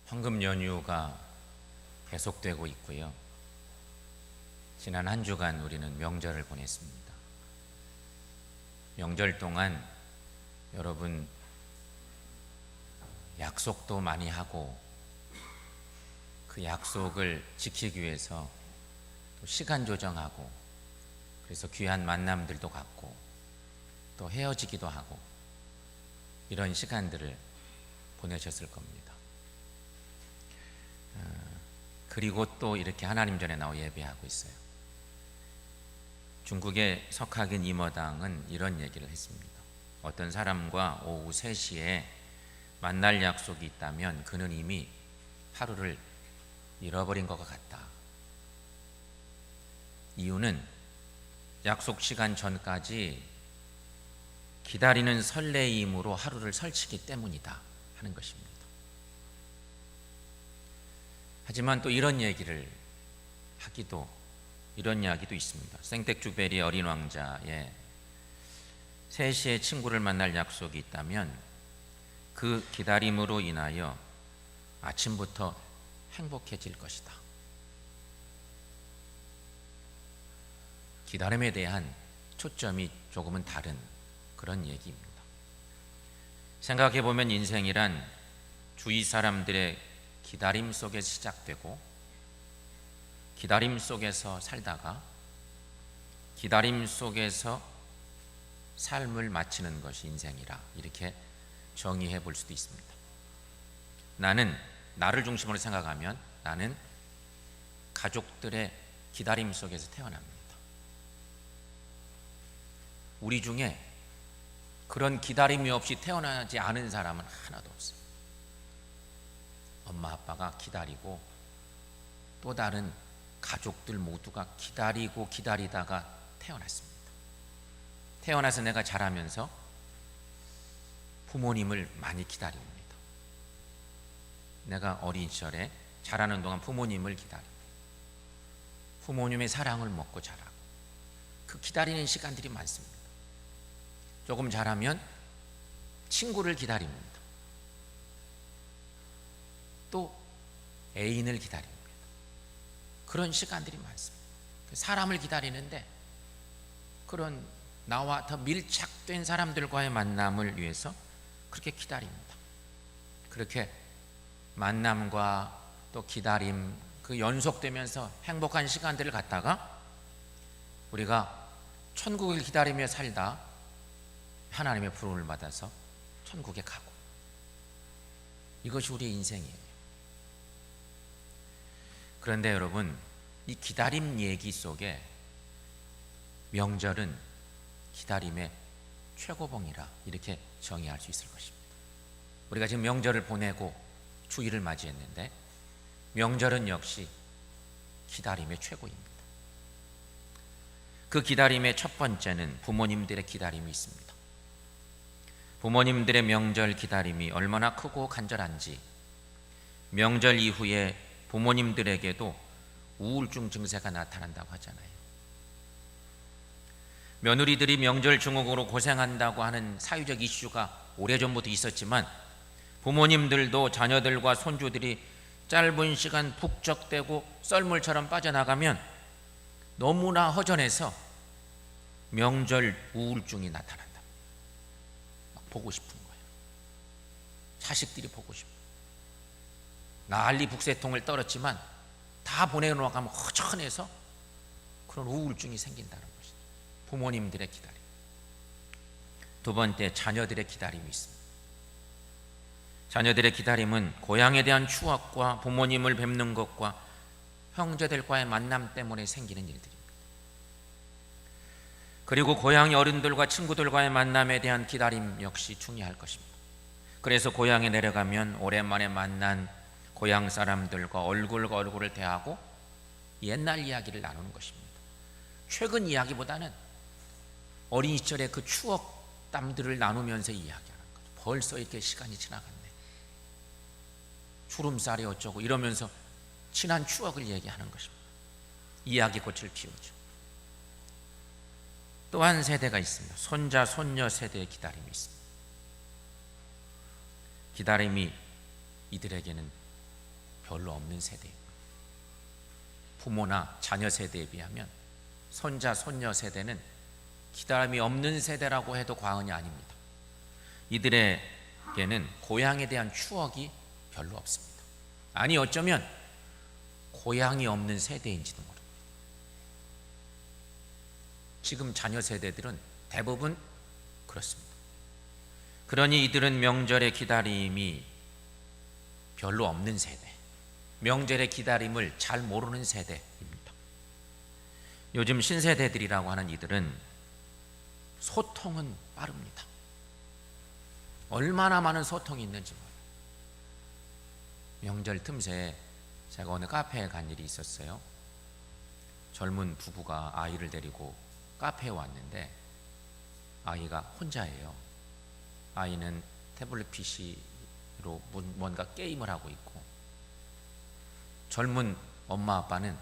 황금 연휴가 계속되고 있고요. 지난 한 주간 우리는 명절을 보냈습니다. 명절 동안 여러분 약속도 많이 하고 그 약속을 지키기 위해서 또 시간 조정하고 그래서 귀한 만남들도 갖고 또 헤어지기도 하고 이런 시간들을 보내셨을 겁니다. 그리고 또 이렇게 하나님 전에 나와 예배하고 있어요. 중국의 석학인 이머당은 이런 얘기를 했습니다. 어떤 사람과 오후 3시에 만날 약속이 있다면 그는 이미 하루를 잃어버린 것 같다. 이유는 약속 시간 전까지 기다리는 설레임으로 하루를 설치기 때문이다 하는 것입니다. 하지만 또 이런 이야기도 있습니다. 생텍주베리 어린 왕자의 3시에 친구를 만날 약속이 있다면 그 기다림으로 인하여 아침부터 행복해질 것이다. 기다림에 대한 초점이 조금은 다른 그런 얘기입니다. 생각해보면 인생이란 주위 사람들의 기다림 속에 시작되고 기다림 속에서 살다가 기다림 속에서 삶을 마치는 것이 인생이라 이렇게 정의해 볼 수도 있습니다. 나는 나를 중심으로 생각하면 나는 가족들의 기다림 속에서 태어납니다. 우리 중에 그런 기다림이 없이 태어나지 않은 사람은 하나도 없어요. 엄마 아빠가 기다리고 또 다른 가족들 모두가 기다리고 기다리다가 태어났습니다. 태어나서 내가 자라면서 부모님을 많이 기다립니다. 내가 어린 시절에 자라는 동안 부모님을 기다리고 부모님의 사랑을 먹고 자라고 그 기다리는 시간들이 많습니다. 조금 자라면 친구를 기다립니다. 또 애인을 기다립니다. 그런 시간들이 많습니다. 사람을 기다리는데 그런 나와 더 밀착된 사람들과의 만남을 위해서 그렇게 기다립니다. 그렇게 만남과 또 기다림 그 연속되면서 행복한 시간들을 갖다가 우리가 천국을 기다리며 살다 하나님의 부름을 받아서 천국에 가고 이것이 우리의 인생이에요. 그런데 여러분 이 기다림 얘기 속에 명절은 기다림의 최고봉이라 이렇게 정의할 수 있을 것입니다. 우리가 지금 명절을 보내고 주일을 맞이했는데 명절은 역시 기다림의 최고입니다. 그 기다림의 첫 번째는 부모님들의 기다림이 있습니다. 부모님들의 명절 기다림이 얼마나 크고 간절한지 명절 이후에 부모님들에게도 우울증 증세가 나타난다고 하잖아요. 며느리들이 명절 증후군으로 고생한다고 하는 사회적 이슈가 오래전부터 있었지만 부모님들도 자녀들과 손주들이 짧은 시간 북적대고 썰물처럼 빠져나가면 너무나 허전해서 명절 우울증이 나타난다. 막 보고 싶은 거예요. 자식들이 보고 싶어. 난리 북새통을 떨었지만 다 보내놓고 가면 허전해서 그런 우울증이 생긴다는 것이죠. 부모님들의 기다림. 두 번째, 자녀들의 기다림이 있습니다. 자녀들의 기다림은 고향에 대한 추억과 부모님을 뵙는 것과 형제들과의 만남 때문에 생기는 일들입니다. 그리고 고향의 어른들과 친구들과의 만남에 대한 기다림 역시 중요할 것입니다. 그래서 고향에 내려가면 오랜만에 만난 고향 사람들과 얼굴과 얼굴을 대하고 옛날 이야기를 나누는 것입니다. 최근 이야기보다는 어린 시절의 그 추억담들을 나누면서 이야기하는 거죠. 벌써 이렇게 시간이 지나갔네. 주름살이 어쩌고 이러면서 지난 추억을 얘기하는 것입니다. 이야기꽃을 피우죠. 또 한 세대가 있습니다. 손자, 손녀 세대의 기다림이 있습니다. 기다림이 이들에게는 별로 없는 세대입니다. 부모나 자녀 세대에 비하면 손자, 손녀 세대는 기다림이 없는 세대라고 해도 과언이 아닙니다. 이들에게는 고향에 대한 추억이 별로 없습니다. 아니 어쩌면 고향이 없는 세대인지도 모릅니다. 지금 자녀 세대들은 대부분 그렇습니다. 그러니 이들은 명절의 기다림이 별로 없는 세대, 명절의 기다림을 잘 모르는 세대입니다. 요즘 신세대들이라고 하는 이들은 소통은 빠릅니다. 얼마나 많은 소통이 있는지 몰라요. 명절 틈새에 제가 어느 카페에 간 일이 있었어요. 젊은 부부가 아이를 데리고 카페에 왔는데 아이가 혼자예요. 아이는 태블릿 PC로 뭔가 게임을 하고 있고, 젊은 엄마 아빠는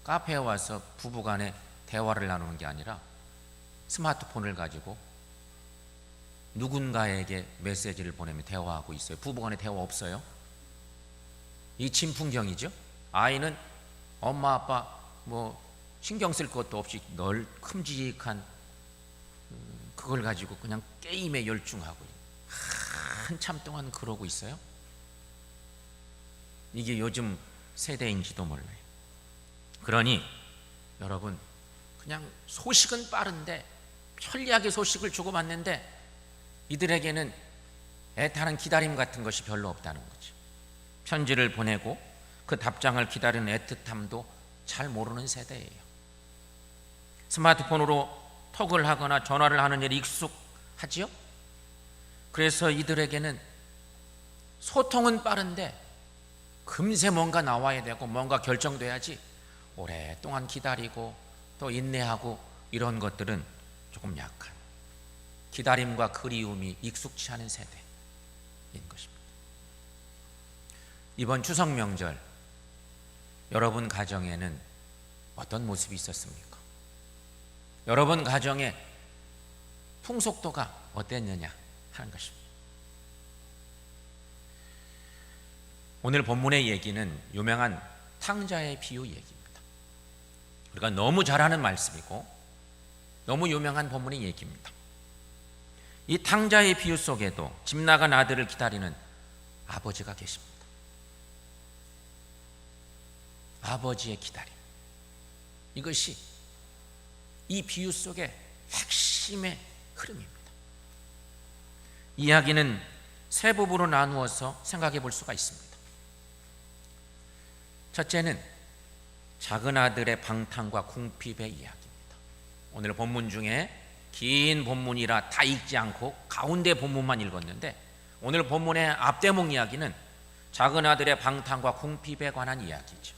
카페에 와서 부부간에 대화를 나누는 게 아니라 스마트폰을 가지고 누군가에게 메시지를 보내며 대화하고 있어요. 부부간에 대화 없어요. 이 진풍경이죠. 아이는 엄마 아빠 신경 쓸 것도 없이 큼직한 그걸 가지고 그냥 게임에 열중하고 한참 동안 그러고 있어요. 이게 요즘 세대인지도 몰라요. 그러니 여러분, 그냥 소식은 빠른데 편리하게 소식을 주고받는데 이들에게는 애타는 기다림 같은 것이 별로 없다는 거죠. 편지를 보내고 그 답장을 기다리는 애틋함도 잘 모르는 세대예요. 스마트폰으로 톡을 하거나 전화를 하는 일이 익숙하지요? 그래서 이들에게는 소통은 빠른데 금세 뭔가 나와야 되고 뭔가 결정돼야지 오랫동안 기다리고 또 인내하고 이런 것들은 조금 약한, 기다림과 그리움이 익숙치 않은 세대인 것입니다. 이번 추석 명절 여러분 가정에는 어떤 모습이 있었습니까? 여러분 가정의 풍속도가 어땠느냐 하는 것입니다. 오늘 본문의 얘기는 유명한 탕자의 비유 얘기입니다. 우리가 너무 잘 아는 말씀이고 너무 유명한 본문의 얘기입니다. 이 탕자의 비유 속에도 집 나간 아들을 기다리는 아버지가 계십니다. 아버지의 기다림, 이것이 이 비유 속의 핵심의 흐름입니다. 이야기는 세 부분으로 나누어서 생각해 볼 수가 있습니다. 첫째는 작은 아들의 방탕과 궁핍의 이야기입니다. 오늘 본문 중에 긴 본문이라 다 읽지 않고 가운데 본문만 읽었는데, 오늘 본문의 앞대목 이야기는 작은 아들의 방탕과 궁핍에 관한 이야기죠.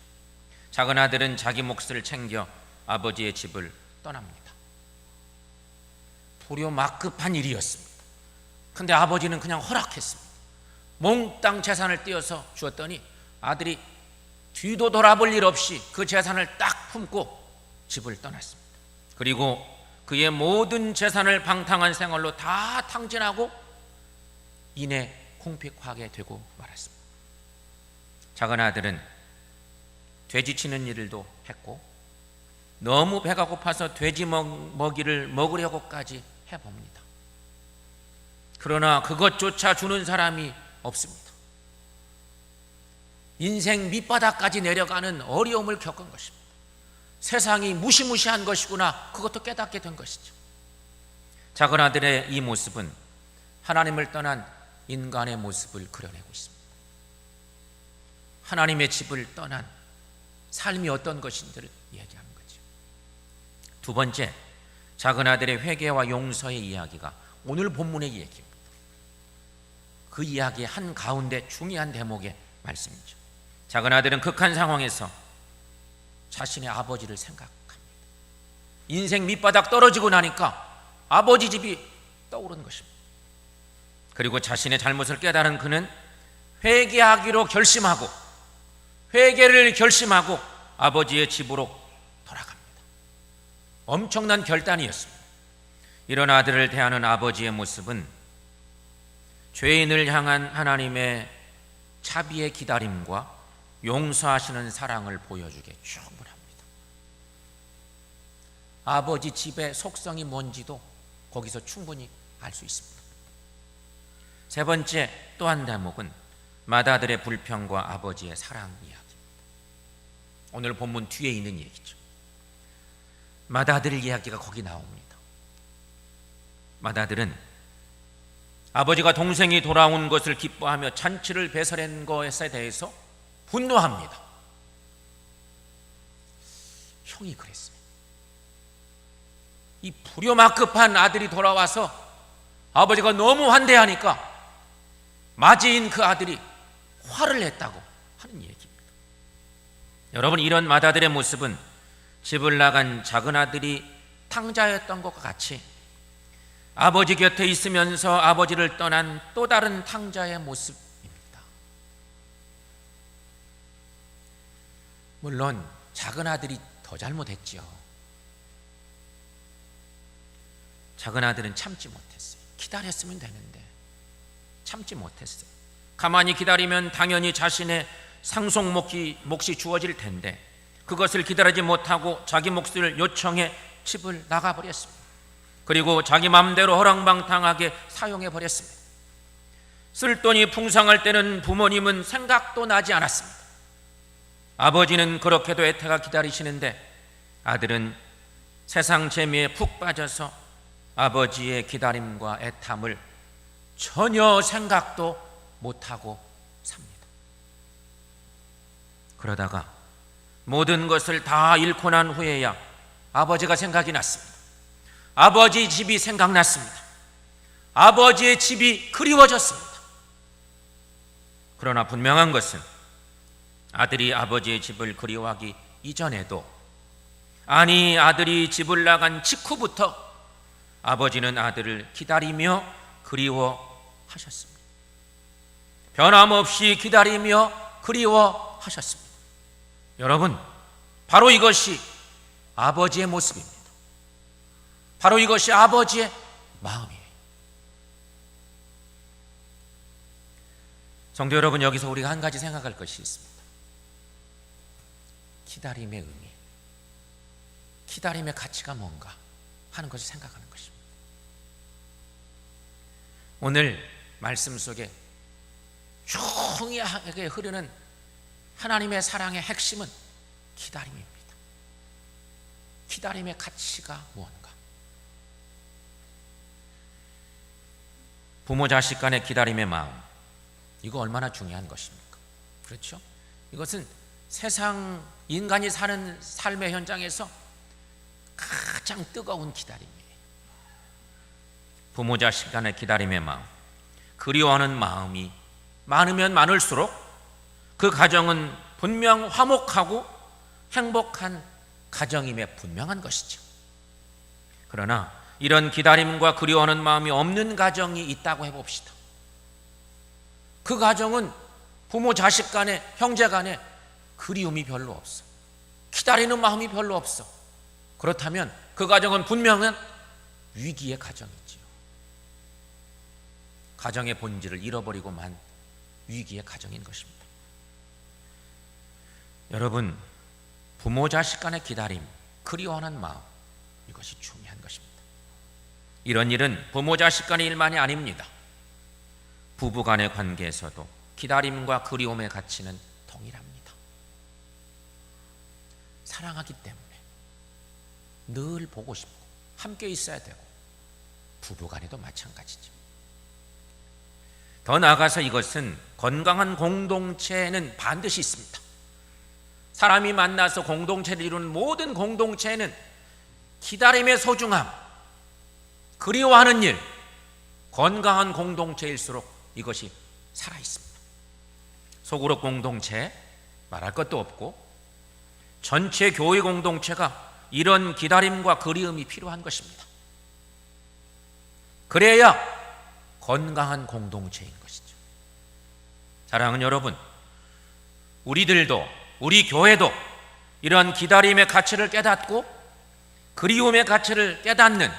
작은 아들은 자기 몫을 챙겨 아버지의 집을 떠납니다. 불효막급한 일이었습니다. 근데 아버지는 그냥 허락했습니다. 몽땅 재산을 떼어서 주었더니 아들이 뒤도 돌아볼 일 없이 그 재산을 딱 품고 집을 떠났습니다. 그리고 그의 모든 재산을 방탕한 생활로 다 탕진하고 이내 궁핍하게 되고 말았습니다. 작은 아들은 돼지 치는 일도 했고 너무 배가 고파서 돼지 먹이를 먹으려고까지 해봅니다. 그러나 그것조차 주는 사람이 없습니다. 인생 밑바닥까지 내려가는 어려움을 겪은 것입니다. 세상이 무시무시한 것이구나, 그것도 깨닫게 된 것이죠. 작은 아들의 이 모습은 하나님을 떠난 인간의 모습을 그려내고 있습니다. 하나님의 집을 떠난 삶이 어떤 것인지를 얘기하는 거죠. 두 번째, 작은 아들의 회개와 용서의 이야기가 오늘 본문의 얘기입니다. 그 이야기의 한가운데 중요한 대목의 말씀이죠. 작은 아들은 극한 상황에서 자신의 아버지를 생각합니다. 인생 밑바닥 떨어지고 나니까 아버지 집이 떠오른 것입니다. 그리고 자신의 잘못을 깨달은 그는 회개하기로 결심하고 회개를 결심하고 아버지의 집으로 돌아갑니다. 엄청난 결단이었습니다. 이런 아들을 대하는 아버지의 모습은 죄인을 향한 하나님의 자비의 기다림과 용서하시는 사랑을 보여주기에 충분합니다. 아버지 집의 속성이 뭔지도 거기서 충분히 알 수 있습니다. 세 번째 또 한 대목은 맏아들의 불평과 아버지의 사랑 이야기입니다. 오늘 본문 뒤에 있는 얘기죠. 맏아들 이야기가 거기 나옵니다. 맏아들은 아버지가 동생이 돌아온 것을 기뻐하며 잔치를 배설한 것에 대해서 분노합니다. 형이 그랬어요. 이 불효막급한 아들이 돌아와서 아버지가 너무 환대하니까 맞이인 그 아들이 화를 냈다고 하는 얘기입니다. 여러분, 이런 맏아들의 모습은 집을 나간 작은 아들이 탕자였던 것과 같이 아버지 곁에 있으면서 아버지를 떠난 또 다른 탕자의 모습입니다. 물론 작은 아들이 더 잘못했지요. 작은 아들은 참지 못했어요. 기다렸으면 되는데 참지 못했어요. 가만히 기다리면 당연히 자신의 상속몫이 주어질 텐데 그것을 기다리지 못하고 자기 몫을 요청해 집을 나가버렸습니다. 그리고 자기 마음대로 허랑방탕하게 사용해버렸습니다. 쓸돈이 풍성할 때는 부모님은 생각도 나지 않았습니다. 아버지는 그렇게도 애타가 기다리시는데 아들은 세상 재미에 푹 빠져서 아버지의 기다림과 애탐을 전혀 생각도 못하고 삽니다. 그러다가 모든 것을 다 잃고 난 후에야 아버지가 생각이 났습니다. 아버지 집이 생각났습니다. 아버지의 집이 그리워졌습니다. 그러나 분명한 것은 아들이 아버지의 집을 그리워하기 이전에도, 아니 아들이 집을 나간 직후부터 아버지는 아들을 기다리며 그리워하셨습니다. 변함없이 기다리며 그리워하셨습니다. 여러분, 바로 이것이 아버지의 모습입니다. 바로 이것이 아버지의 마음이에요. 성도 여러분, 여기서 우리가 한 가지 생각할 것이 있습니다. 기다림의 의미, 기다림의 가치가 뭔가 하는 것을 생각하는 것입니다. 오늘 말씀 속에 중요하게 흐르는 하나님의 사랑의 핵심은 기다림입니다. 기다림의 가치가 무언가? 부모 자식 간의 기다림의 마음, 이거 얼마나 중요한 것입니까? 그렇죠? 이것은 세상 인간이 사는 삶의 현장에서 가장 뜨거운 기다림이에요. 부모 자식 간의 기다림의 마음, 그리워하는 마음이 많으면 많을수록 그 가정은 분명 화목하고 행복한 가정임에 분명한 것이죠. 그러나 이런 기다림과 그리워하는 마음이 없는 가정이 있다고 해봅시다. 그 가정은 부모 자식 간에, 형제 간에 그리움이 별로 없어, 기다리는 마음이 별로 없어. 그렇다면 그 가정은 분명한 위기의 가정이지요. 가정의 본질을 잃어버리고만 위기의 가정인 것입니다. 여러분, 부모 자식 간의 기다림, 그리워하는 마음, 이것이 중요한 것입니다. 이런 일은 부모 자식 간의 일만이 아닙니다. 부부 간의 관계에서도 기다림과 그리움의 가치는 동일합니다. 사랑하기 때문에 늘 보고 싶고 함께 있어야 되고, 부부 간에도 마찬가지죠. 더 나아가서 이것은 건강한 공동체에는 반드시 있습니다. 사람이 만나서 공동체를 이루는 모든 공동체에는 기다림의 소중함, 그리워하는 일, 건강한 공동체일수록 이것이 살아있습니다. 소그룹 공동체 말할 것도 없고 전체 교회 공동체가 이런 기다림과 그리움이 필요한 것입니다. 그래야 건강한 공동체인 것이죠. 사랑하는 여러분, 우리들도, 우리 교회도 이런 기다림의 가치를 깨닫고 그리움의 가치를 깨닫는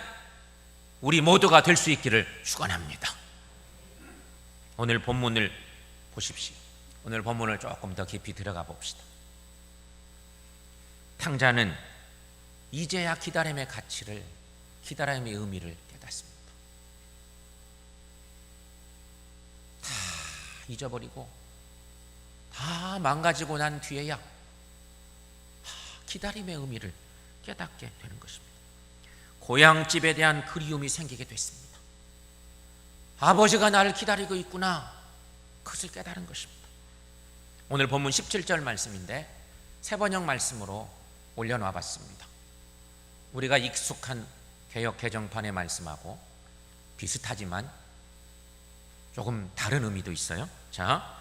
우리 모두가 될 수 있기를 축원합니다. 오늘 본문을 보십시오. 오늘 본문을 조금 더 깊이 들어가 봅시다. 탕자는 이제야 기다림의 가치를, 기다림의 의미를 깨닫습니다. 다 잊어버리고 다 망가지고 난 뒤에야 기다림의 의미를 깨닫게 되는 것입니다. 고향집에 대한 그리움이 생기게 됐습니다. 아버지가 나를 기다리고 있구나, 그것을 깨달은 것입니다. 오늘 본문 17절 말씀인데 세 번역 말씀으로 올려놔 봤습니다. 우리가 익숙한 개역 개정판의 말씀하고 비슷하지만 조금 다른 의미도 있어요. 자,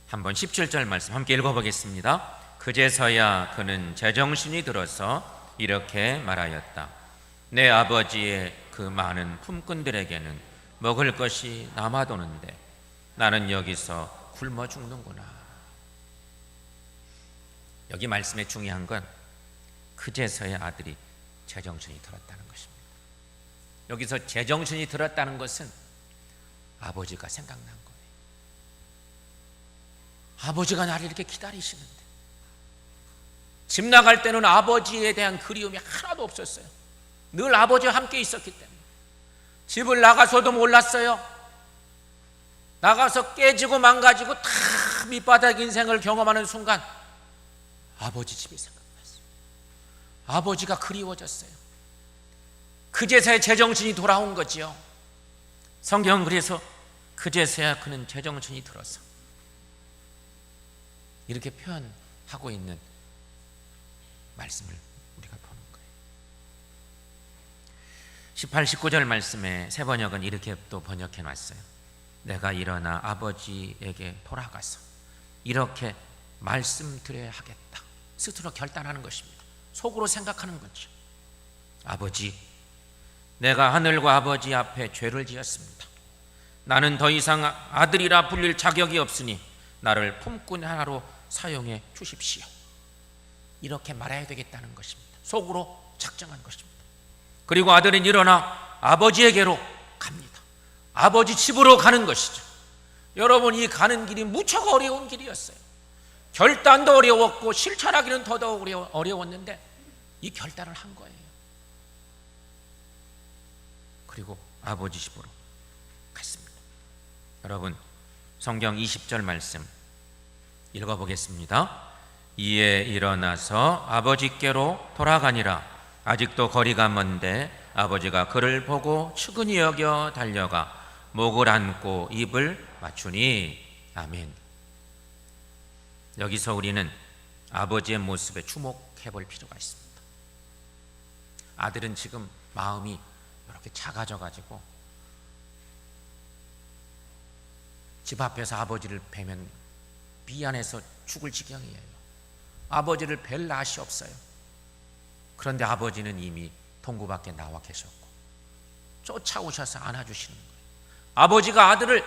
한번 17절 말씀 함께 읽어보겠습니다. 그제서야 그는 제정신이 들어서 이렇게 말하였다. 내 아버지의 그 많은 품꾼들에게는 먹을 것이 남아도는데 나는 여기서 굶어 죽는구나. 여기 말씀에 중요한 건 그제서야 아들이 제정신이 들었다는 것입니다. 여기서 제정신이 들었다는 것은 아버지가 생각난 거예요. 아버지가 나를 이렇게 기다리시는데, 집 나갈 때는 아버지에 대한 그리움이 하나도 없었어요. 늘 아버지와 함께 있었기 때문에. 집을 나가서도 몰랐어요. 나가서 깨지고 망가지고 다 밑바닥 인생을 경험하는 순간 아버지 집이 생각났어요. 아버지가 그리워졌어요. 그제서야 제정신이 돌아온 거지요. 성경은 그래서 그제서야 그는 제정신이 들어서 이렇게 표현하고 있는 말씀을 우리가 보는 거예요. 18, 19절 말씀에 세 번역은 이렇게 또 번역해 놨어요. 내가 일어나 아버지에게 돌아가서 이렇게 말씀드려야 하겠다, 스스로 결단하는 것입니다. 속으로 생각하는 거죠. 아버지, 내가 하늘과 아버지 앞에 죄를 지었습니다. 나는 더 이상 아들이라 불릴 자격이 없으니 나를 품꾼 하나로 사용해 주십시오. 이렇게 말해야 되겠다는 것입니다. 속으로 작정한 것입니다. 그리고 아들은 일어나 아버지에게로 갑니다. 아버지 집으로 가는 것이죠. 여러분, 이 가는 길이 무척 어려운 길이었어요. 결단도 어려웠고 실천하기는 더더욱 어려웠는데 이 결단을 한 거예요. 그리고 아버지 집으로 갔습니다. 여러분, 성경 20절 말씀 읽어보겠습니다. 이에 일어나서 아버지께로 돌아가니라. 아직도 거리가 먼데 아버지가 그를 보고 측은히 여겨 달려가 목을 안고 입을 맞추니. 아멘. 여기서 우리는 아버지의 모습에 주목해 볼 필요가 있습니다. 아들은 지금 마음이 이렇게 작아져 가지고 집 앞에서 아버지를 뵈면 미안해서 죽을 지경이에요. 아버지를 뵐 낯이 없어요. 그런데 아버지는 이미 동구 밖에 나와 계셨고 쫓아오셔서 안아주시는 거예요. 아버지가 아들을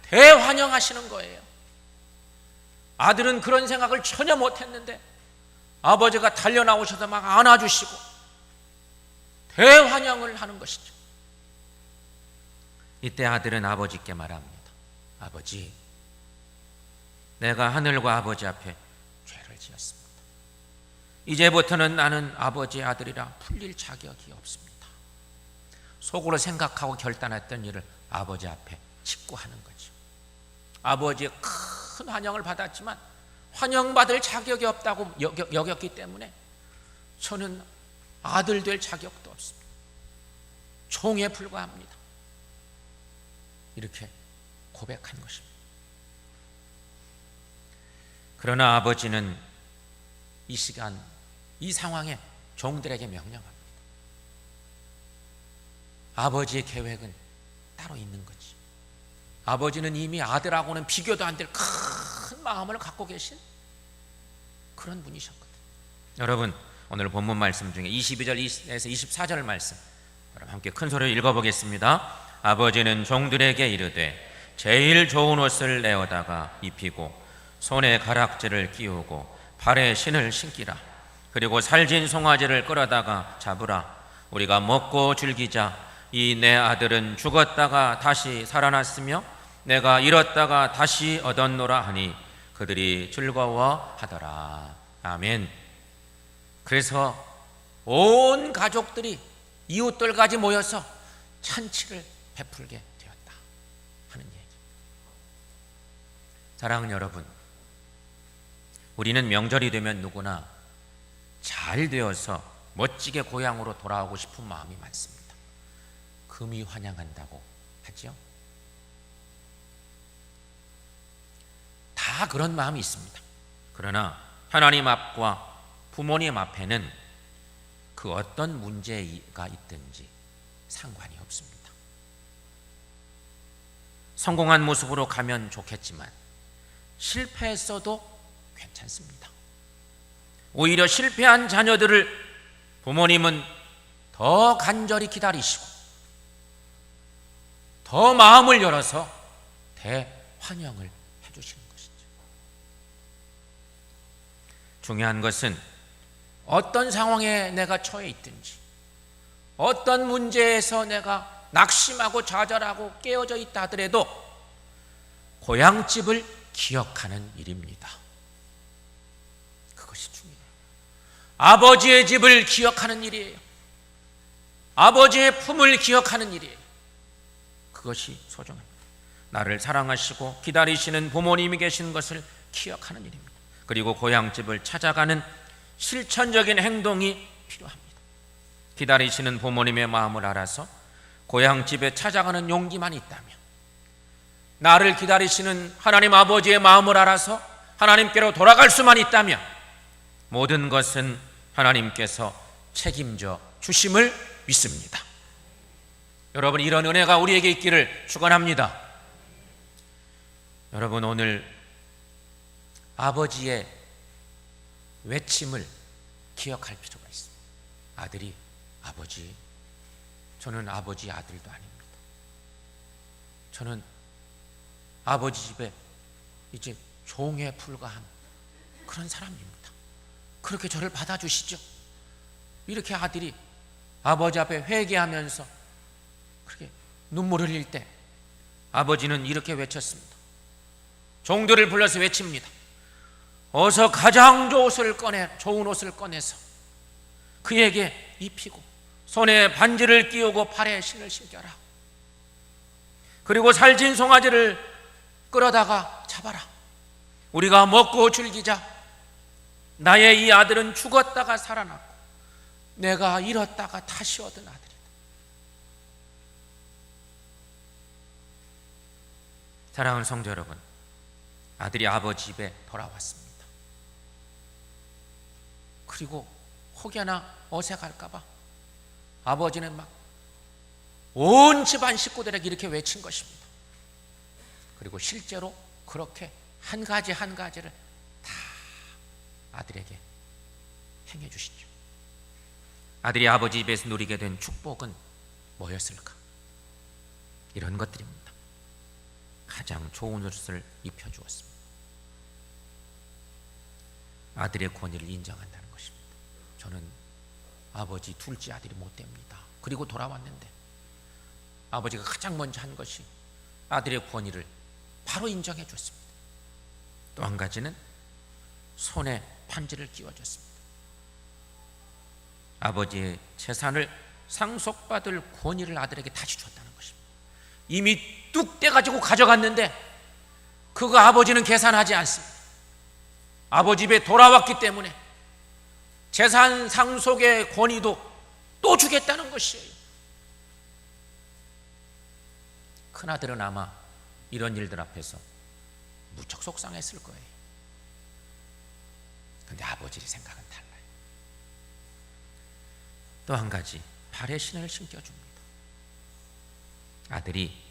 대환영하시는 거예요. 아들은 그런 생각을 전혀 못했는데 아버지가 달려나오셔서 막 안아주시고 대환영을 하는 것이죠. 이때 아들은 아버지께 말합니다. 아버지, 내가 하늘과 아버지 앞에 죄를 지었습니다. 이제부터는 나는 아버지의 아들이라 불릴 자격이 없습니다. 속으로 생각하고 결단했던 일을 아버지 앞에 직구하는 거죠. 아버지의 큰 환영을 받았지만 환영받을 자격이 없다고 여겼기 때문에 저는 아들 될 자격도 없습니다. 종에 불과합니다. 이렇게 고백한 것입니다. 그러나 아버지는 이 시간, 이 상황에 종들에게 명령합니다. 아버지의 계획은 따로 있는 거지. 아버지는 이미 아들하고는 비교도 안 될 큰 마음을 갖고 계신 그런 분이셨거든요. 여러분, 오늘 본문 말씀 중에 22절에서 24절 말씀 여러분 함께 큰 소리로 읽어보겠습니다. 아버지는 종들에게 이르되 제일 좋은 옷을 내어다가 입히고 손에 가락지를 끼우고 발에 신을 신기라. 그리고 살진 송아지를 끌어다가 잡으라. 우리가 먹고 즐기자. 이 내 아들은 죽었다가 다시 살아났으며 내가 잃었다가 다시 얻었노라 하니 그들이 즐거워하더라. 아멘. 그래서 온 가족들이 이웃들까지 모여서 잔치를 베풀게 되었다 하는 얘기. 사랑하는 여러분, 우리는 명절이 되면 누구나 잘 되어서 멋지게 고향으로 돌아오고 싶은 마음이 많습니다. 금이 환영한다고 하죠. 다 그런 마음이 있습니다. 그러나 하나님 앞과 부모님 앞에는 그 어떤 문제가 있든지 상관이 없습니다. 성공한 모습으로 가면 좋겠지만 실패했어도 괜찮습니다. 오히려 실패한 자녀들을 부모님은 더 간절히 기다리시고 더 마음을 열어서 대환영을 해주시는 것이죠. 중요한 것은 어떤 상황에 내가 처해 있든지, 어떤 문제에서 내가 낙심하고 좌절하고 깨어져 있다 하더라도 고향집을 기억하는 일입니다. 그것이 중요해요. 아버지의 집을 기억하는 일이에요. 아버지의 품을 기억하는 일이에요. 그것이 소중합니다. 나를 사랑하시고 기다리시는 부모님이 계신 것을 기억하는 일입니다. 그리고 고향집을 찾아가는 실천적인 행동이 필요합니다. 기다리시는 부모님의 마음을 알아서 고향집에 찾아가는 용기만 있다면, 나를 기다리시는 하나님 아버지의 마음을 알아서 하나님께로 돌아갈 수만 있다면 모든 것은 하나님께서 책임져 주심을 믿습니다. 여러분, 이런 은혜가 우리에게 있기를 축원합니다. 여러분, 오늘 아버지의 외침을 기억할 필요가 있습니다. 아들이, 아버지, 저는 아버지 아들도 아닙니다. 저는 아버지 집에 이제 종에 불과한 그런 사람입니다. 그렇게 저를 받아주시죠. 이렇게 아들이 아버지 앞에 회개하면서 그렇게 눈물을 흘릴 때 아버지는 이렇게 외쳤습니다. 종들을 불러서 외칩니다. 어서 가장 좋은 옷을 꺼내서 그에게 입히고 손에 반지를 끼우고 발에 신을 신겨라. 그리고 살진 송아지를 끌어다가 잡아라. 우리가 먹고 즐기자. 나의 이 아들은 죽었다가 살아났고 내가 잃었다가 다시 얻은 아들이다. 사랑하는 성도 여러분, 아들이 아버지 집에 돌아왔습니다. 그리고 혹여나 어색할까봐 아버지는 막 온 집안 식구들에게 이렇게 외친 것입니다. 그리고 실제로 그렇게 한 가지 한 가지를 다 아들에게 행해 주시죠. 아들이 아버지 집에서 누리게 된 축복은 뭐였을까? 이런 것들입니다. 가장 좋은 옷을 입혀주었습니다. 아들의 권위를 인정한다는 것입니다. 저는 아버지 둘째 아들이 못 됩니다. 그리고 돌아왔는데 아버지가 가장 먼저 한 것이 아들의 권위를 바로 인정해 줬습니다. 또 한 가지는 손에 반지를 끼워줬습니다. 아버지의 재산을 상속받을 권위를 아들에게 다시 줬다는 것입니다. 이미 뚝 떼가지고 가져갔는데 그거 아버지는 계산하지 않습니다. 아버지 집에 돌아왔기 때문에 재산 상속의 권위도 또 주겠다는 것이에요. 큰아들은 아마 이런 일들 앞에서 무척 속상했을 거예요. 그런데 아버지의 생각은 달라요. 또 한 가지, 발에 신을 신겨줍니다. 아들이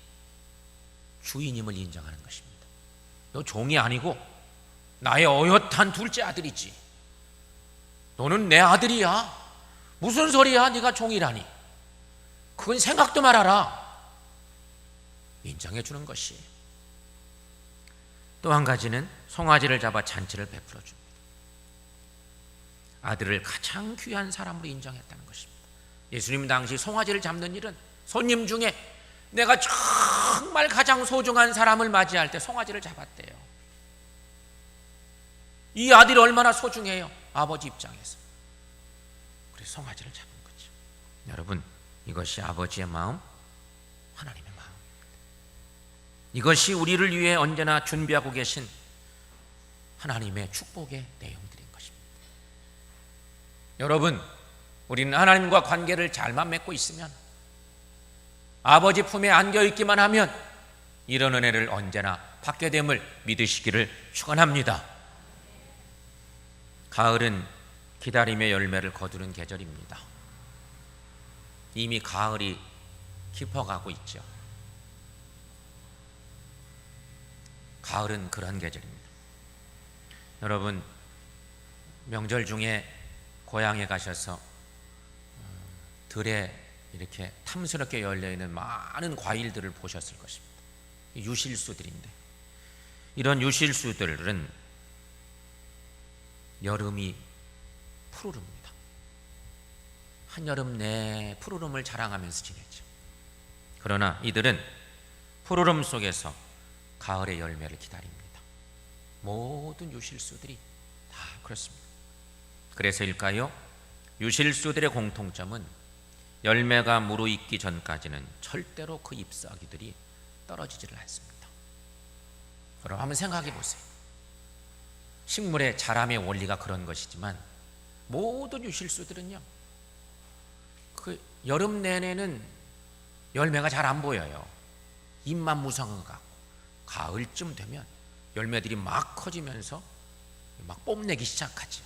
주인임을 인정하는 것입니다. 너 종이 아니고 나의 어엿한 둘째 아들이지. 너는 내 아들이야. 무슨 소리야? 네가 종이라니. 그건 생각도 말아라. 인정해 주는 것이. 또 한 가지는 송아지를 잡아 잔치를 베풀어 줍니다. 아들을 가장 귀한 사람으로 인정했다는 것입니다. 예수님 당시 송아지를 잡는 일은 손님 중에 내가 정말 가장 소중한 사람을 맞이할 때 송아지를 잡았대요. 이 아들이 얼마나 소중해요, 아버지 입장에서. 그래서 송아지를 잡은 거죠. 여러분, 이것이 아버지의 마음, 하나님의 마음. 이것이 우리를 위해 언제나 준비하고 계신 하나님의 축복의 내용들인 것입니다. 여러분, 우리는 하나님과 관계를 잘만 맺고 있으면, 아버지 품에 안겨있기만 하면 이런 은혜를 언제나 받게 됨을 믿으시기를 축원합니다. 가을은 기다림의 열매를 거두는 계절입니다. 이미 가을이 깊어가고 있죠. 가을은 그런 계절입니다. 여러분, 명절 중에 고향에 가셔서 들에 이렇게 탐스럽게 열려있는 많은 과일들을 보셨을 것입니다. 유실수들인데, 이런 유실수들은 여름이 푸르릅니다. 한여름 내 푸르름을 자랑하면서 지내죠. 그러나 이들은 푸르름 속에서 가을의 열매를 기다립니다. 모든 유실수들이 다 그렇습니다. 그래서일까요? 유실수들의 공통점은 열매가 무르익기 전까지는 절대로 그 잎사귀들이 떨어지지를 않습니다. 여러분, 한번 생각해 보세요. 식물의 자람의 원리가 그런 것이지만 모든 유실수들은요, 그 여름 내내는 열매가 잘 안 보여요. 잎만 무성한 것 같고, 가을쯤 되면 열매들이 막 커지면서 막 뽐내기 시작하죠.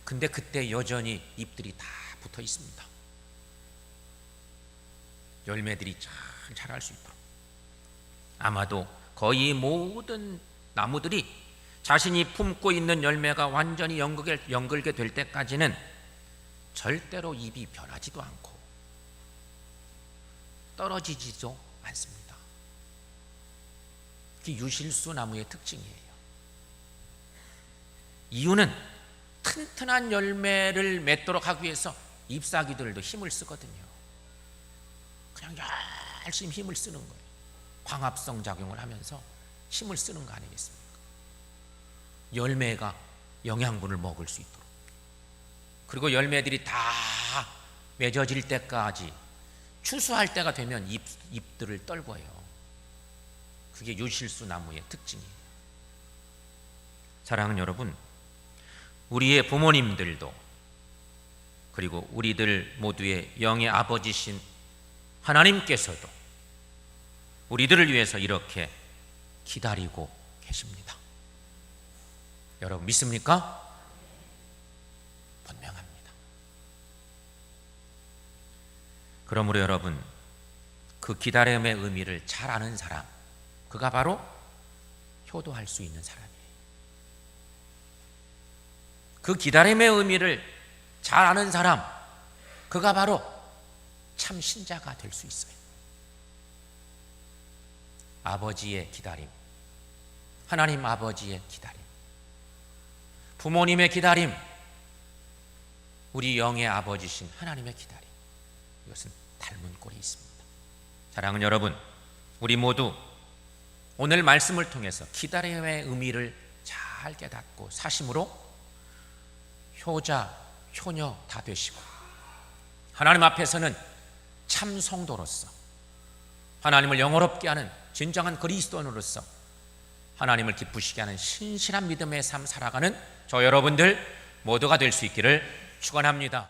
근데 그때 여전히 잎들이 다 붙어 있습니다. 열매들이 잘 자랄 수 있도록. 아마도 거의 모든 나무들이 자신이 품고 있는 열매가 완전히 연글게 될 때까지는 절대로 잎이 변하지도 않고 떨어지지도 않습니다. 그게 유실수 나무의 특징이에요. 이유는 튼튼한 열매를 맺도록 하기 위해서 잎사귀들도 힘을 쓰거든요. 그냥 열심히 힘을 쓰는 거예요. 광합성 작용을 하면서 힘을 쓰는 거 아니겠습니까? 열매가 영양분을 먹을 수 있도록. 그리고 열매들이 다 맺어질 때까지, 추수할 때가 되면 잎들을 떨궈요. 그게 유실수 나무의 특징이에요. 사랑하는 여러분, 우리의 부모님들도, 그리고 우리들 모두의 영의 아버지신 하나님께서도 우리들을 위해서 이렇게 기다리고 계십니다. 여러분 믿습니까? 분명합니다. 그러므로 여러분, 그 기다림의 의미를 잘 아는 사람, 그가 바로 효도할 수 있는 사람이에요. 그 기다림의 의미를 잘 아는 사람, 그가 바로 참 신자가 될 수 있어요. 아버지의 기다림, 하나님 아버지의 기다림, 부모님의 기다림, 우리 영의 아버지신 하나님의 기다림, 이것은 닮은 꼴이 있습니다. 사랑하는 여러분, 우리 모두 오늘 말씀을 통해서 기다림의 의미를 잘 깨닫고 사심으로 효자, 효녀 다 되시고, 하나님 앞에서는 참 성도로서, 하나님을 영화롭게 하는 진정한 그리스도인으로서 하나님을 기쁘시게 하는 신실한 믿음의 삶 살아가는 저 여러분들 모두가 될 수 있기를 축원합니다.